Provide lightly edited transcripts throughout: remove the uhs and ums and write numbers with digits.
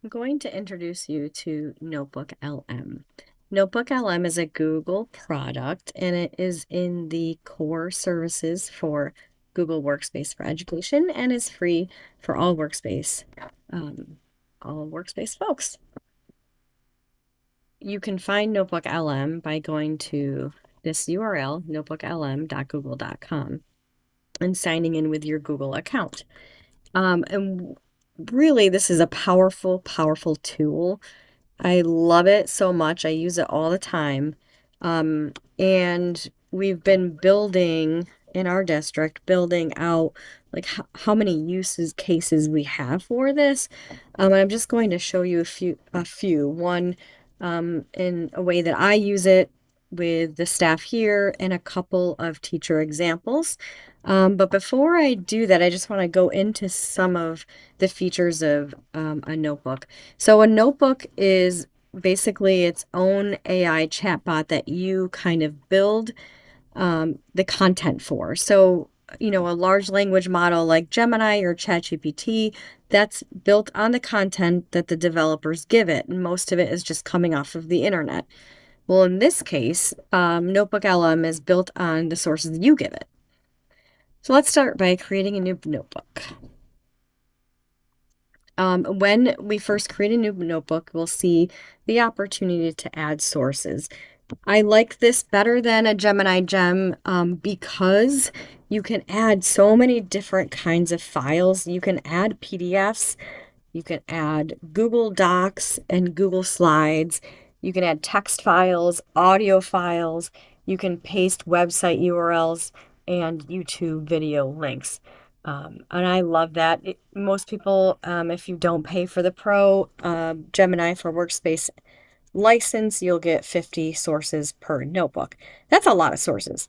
I'm going to introduce you to NotebookLM. NotebookLM is a Google product and it is in the core services for Google Workspace for Education and is free for um, all workspace folks. You can find NotebookLM by going to this URL, notebooklm.google.com, and signing in with your Google account. And really, this is a powerful, powerful tool. I love it so much. I use it all the time. And we've been building in our district, building out like how many uses cases we have for this. And I'm just going to show you a few. One, in a way that I use it with the staff here and a couple of teacher examples. But before I do that, I just want to go into some of the features of a notebook. So a notebook is basically its own AI chatbot that you kind of build the content for. So, a large language model like Gemini or ChatGPT, that's built on the content that the developers give it. And most of it is just coming off of the internet. Well, in this case, NotebookLM is built on the sources you give it. So let's start by creating a new notebook. When we first create a new notebook, we'll see the opportunity to add sources. I like this better than a Gemini Gem because you can add so many different kinds of files. You can add PDFs, you can add Google Docs and Google Slides. You can add text files, audio files. You can paste website URLs and YouTube video links. And I love that. Most people, if you don't pay for the Pro Gemini for Workspace license, you'll get 50 sources per notebook. That's a lot of sources.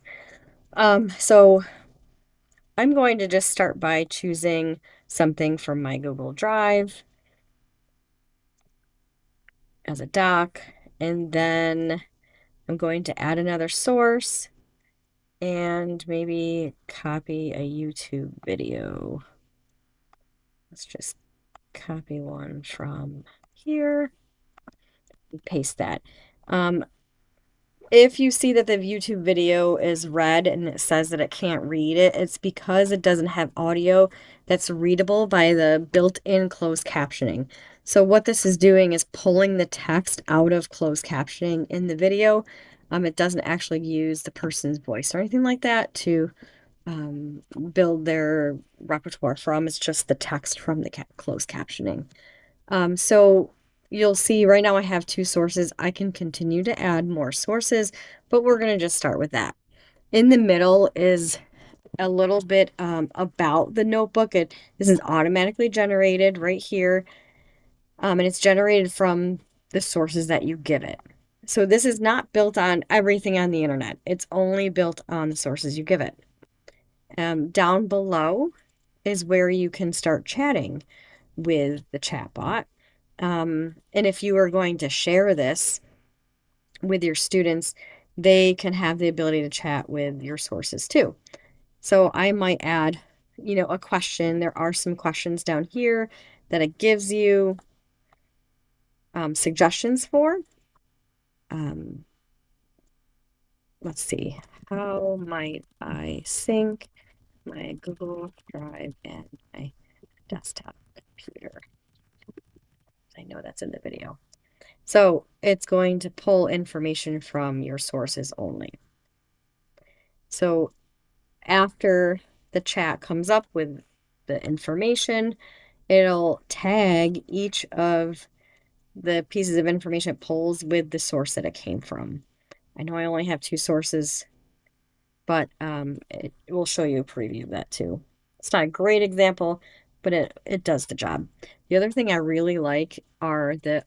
So I'm going to just start by choosing something from my Google Drive as a doc, and then I'm going to add another source and maybe copy a YouTube video. Let's just copy one from here and paste that. If you see that the YouTube video is red and it says that it can't read it, it's because it doesn't have audio that's readable by the built-in closed captioning. So what this is doing is pulling the text out of closed captioning in the video. It doesn't actually use the person's voice or anything like that to build their repertoire from. It's just the text from the closed captioning. So you'll see right now I have two sources. I can continue to add more sources, but we're going to just start with that. In the middle is a little bit about the notebook. This is automatically generated right here, and it's generated from the sources that you give it. So this is not built on everything on the internet. It's only built on the sources you give it. Down below is where you can start chatting with the chatbot. And if you are going to share this with your students, they can have the ability to chat with your sources too. So I might add, a question. There are some questions down here that it gives you suggestions for. Um, let's see. How might I sync my Google Drive and my desktop computer? I know that's in the video. So it's going to pull information from your sources only. So after the chat comes up with the information, it'll tag each of the pieces of information it pulls with the source that it came from. I know I only have two sources, but it will show you a preview of that too. It's not a great example, but it does the job. The other thing I really like are the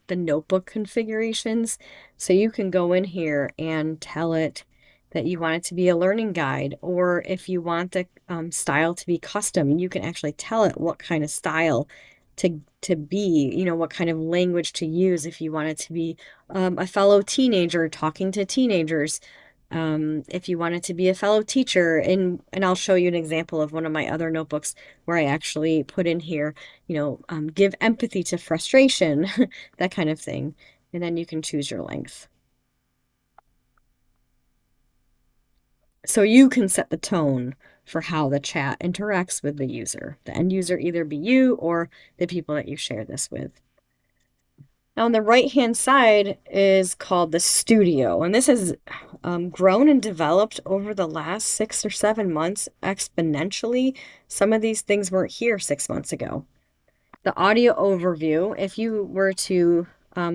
notebook configurations. So you can go in here and tell it that you want it to be a learning guide, or if you want the style to be custom, you can actually tell it what kind of style to be, what kind of language to use if you want it to be a fellow teenager talking to teenagers. If you wanted to be a fellow teacher, and I'll show you an example of one of my other notebooks where I actually put in here, give empathy to frustration, that kind of thing. And then you can choose your length. So you can set the tone for how the chat interacts with the user. The end user either be you or the people that you share this with. Now, on the right-hand side is called the studio, and this has grown and developed over the last 6 or 7 months exponentially. Some of these things weren't here 6 months ago. The audio overview, if you were to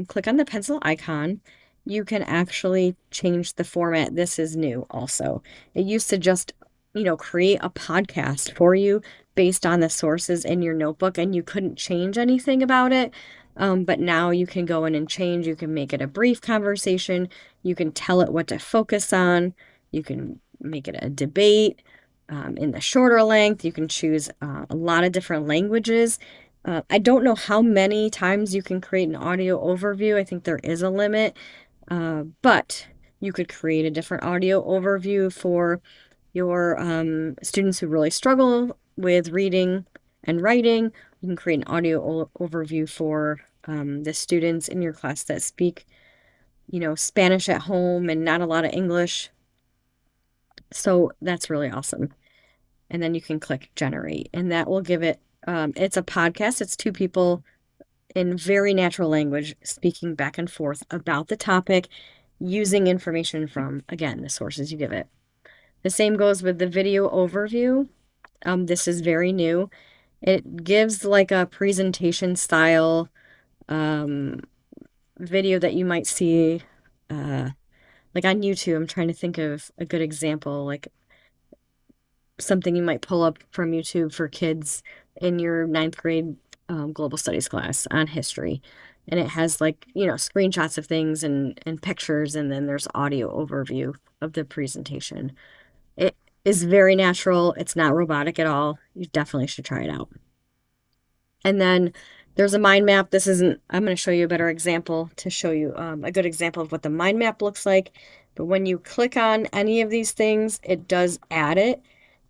click on the pencil icon, you can actually change the format. This is new also. It used to just, create a podcast for you based on the sources in your notebook, and you couldn't change anything about it. But now you can go in and change. You can make it a brief conversation. You can tell it what to focus on. You can make it a debate. In the shorter length, you can choose a lot of different languages. I don't know how many times you can create an audio overview. I think there is a limit, but you could create a different audio overview for your students who really struggle with reading and writing. You can create an audio overview for the students in your class that speak, Spanish at home and not a lot of English. So that's really awesome. And then you can click generate, and that will give it, it's a podcast. It's two people in very natural language, speaking back and forth about the topic, using information from, again, the sources you give it. The same goes with the video overview. This is very new. It gives like a presentation style um, video that you might see uh, like on YouTube. I'm trying to think of a good example, like something you might pull up from YouTube for kids in your ninth grade global studies class on history. And it has like, screenshots of things and pictures, and then there's audio overview of the presentation. It is very natural. It's not robotic at all. You definitely should try it out. And then there's a mind map. This isn't, I'm going to show you a better example to show you a good example of what the mind map looks like. But when you click on any of these things, it does add it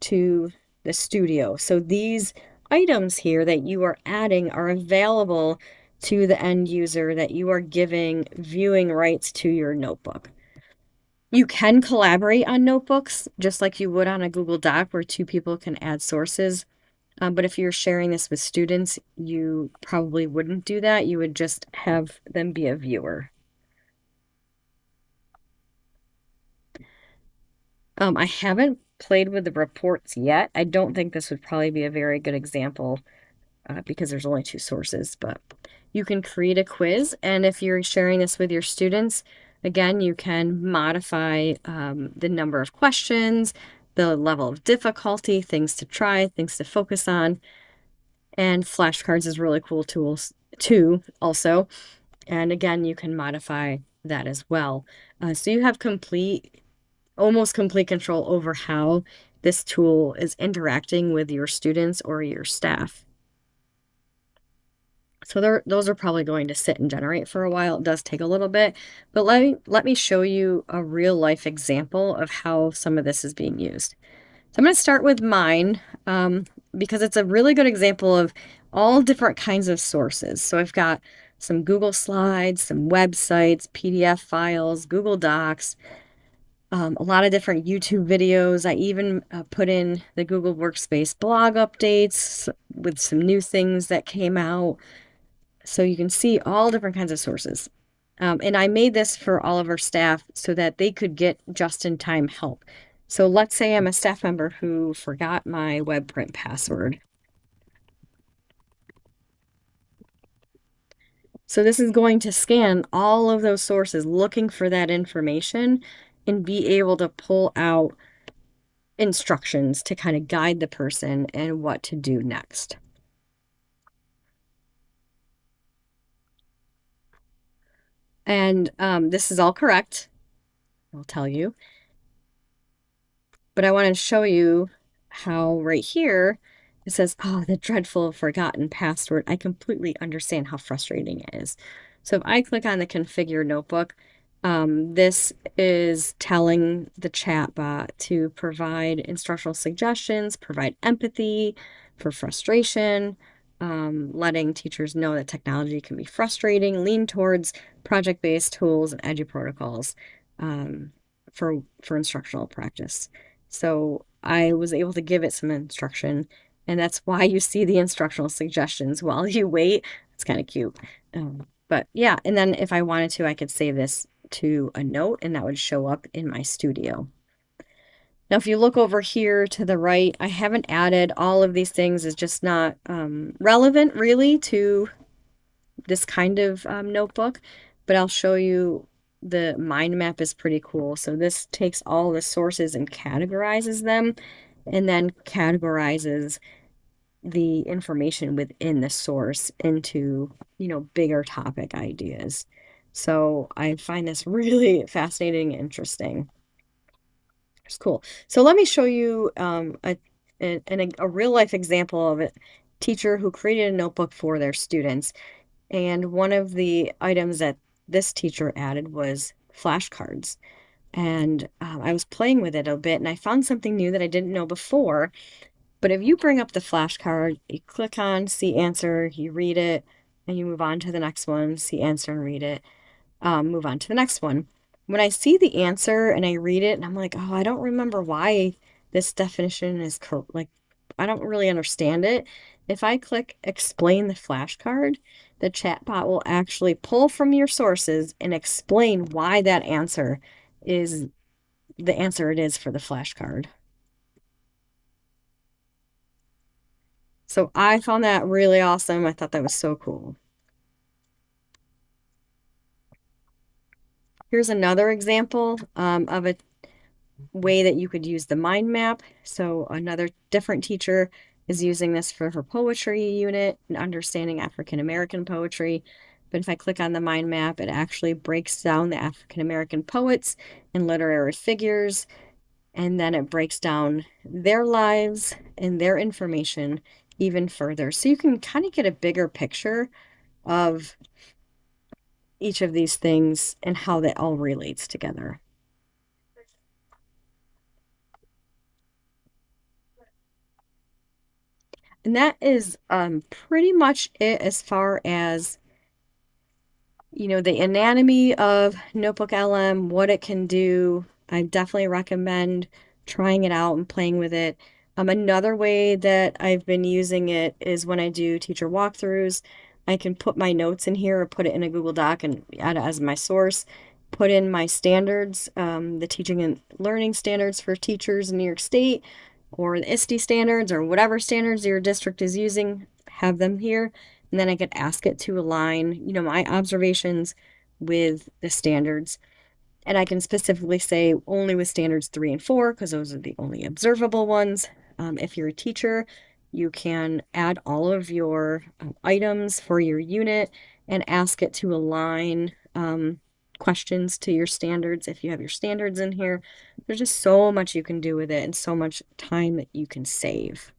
to the studio. So these items here that you are adding are available to the end user that you are giving viewing rights to your notebook. You can collaborate on notebooks just like you would on a Google Doc where two people can add sources. But if you're sharing this with students, you probably wouldn't do that. You would just have them be a viewer. I haven't played with the reports yet. I don't think this would probably be a very good example because there's only two sources, but you can create a quiz. And if you're sharing this with your students, again, you can modify the number of questions, the level of difficulty, things to try, things to focus on. And flashcards is really cool tools too, also. And again, you can modify that as well. So you have almost complete control over how this tool is interacting with your students or your staff. So those are probably going to sit and generate for a while. It does take a little bit, but let me show you a real life example of how some of this is being used. So I'm going to start with mine because it's a really good example of all different kinds of sources. So I've got some Google Slides, some websites, PDF files, Google Docs, a lot of different YouTube videos. I even put in the Google Workspace blog updates with some new things that came out. So you can see all different kinds of sources. And I made this for all of our staff so that they could get just-in-time help. So let's say I'm a staff member who forgot my web print password. So this is going to scan all of those sources looking for that information and be able to pull out instructions to kind of guide the person and what to do next. And this is all correct, I'll tell you. But I want to show you how right here it says, oh, the dreadful forgotten password. I completely understand how frustrating it is. So if I click on the configure notebook, This is telling the chatbot to provide instructional suggestions, provide empathy for frustration, letting teachers know that technology can be frustrating, lean towards project-based tools and edu protocols um, for instructional practice. So I was able to give it some instruction, and that's why you see the instructional suggestions while you wait. It's kind of cute. But yeah, and then if I wanted to, I could save this to a note and that would show up in my studio. Now, if you look over here to the right, I haven't added all of these things. It's just not relevant really to this kind of notebook, but I'll show you the mind map is pretty cool. So this takes all the sources and categorizes them and then categorizes the information within the source into, bigger topic ideas. So I find this really fascinating and interesting. It's cool. So let me show you a real life example of a teacher who created a notebook for their students. And one of the items that this teacher added was flashcards. And I was playing with it a bit and I found something new that I didn't know before. But if you bring up the flashcard, you click on see answer, you read it, and you move on to the next one, see answer and read it, move on to the next one. When I see the answer and I read it, and I'm like, oh, I don't remember why this definition is like, I don't really understand it. If I click explain the flashcard, the chatbot will actually pull from your sources and explain why that answer is the answer it is for the flashcard. So I found that really awesome. I thought that was so cool. Here's another example of a way that you could use the mind map. So another different teacher is using this for her poetry unit and understanding African American poetry. But if I click on the mind map, it actually breaks down the African American poets and literary figures, and then it breaks down their lives and their information even further. So you can kind of get a bigger picture of each of these things and how that all relates together. And that is pretty much it as far as the anatomy of NotebookLM, what it can do. I definitely recommend trying it out and playing with it. Another way that I've been using it is when I do teacher walkthroughs. I can put my notes in here or put it in a Google Doc and add it as my source. Put in my standards, the teaching and learning standards for teachers in New York State, or the ISTE standards, or whatever standards your district is using, have them here. And then I could ask it to align, my observations with the standards. And I can specifically say only with standards 3 and 4, because those are the only observable ones. If you're a teacher, you can add all of your items for your unit and ask it to align questions to your standards if you have your standards in here. There's just so much you can do with it and so much time that you can save.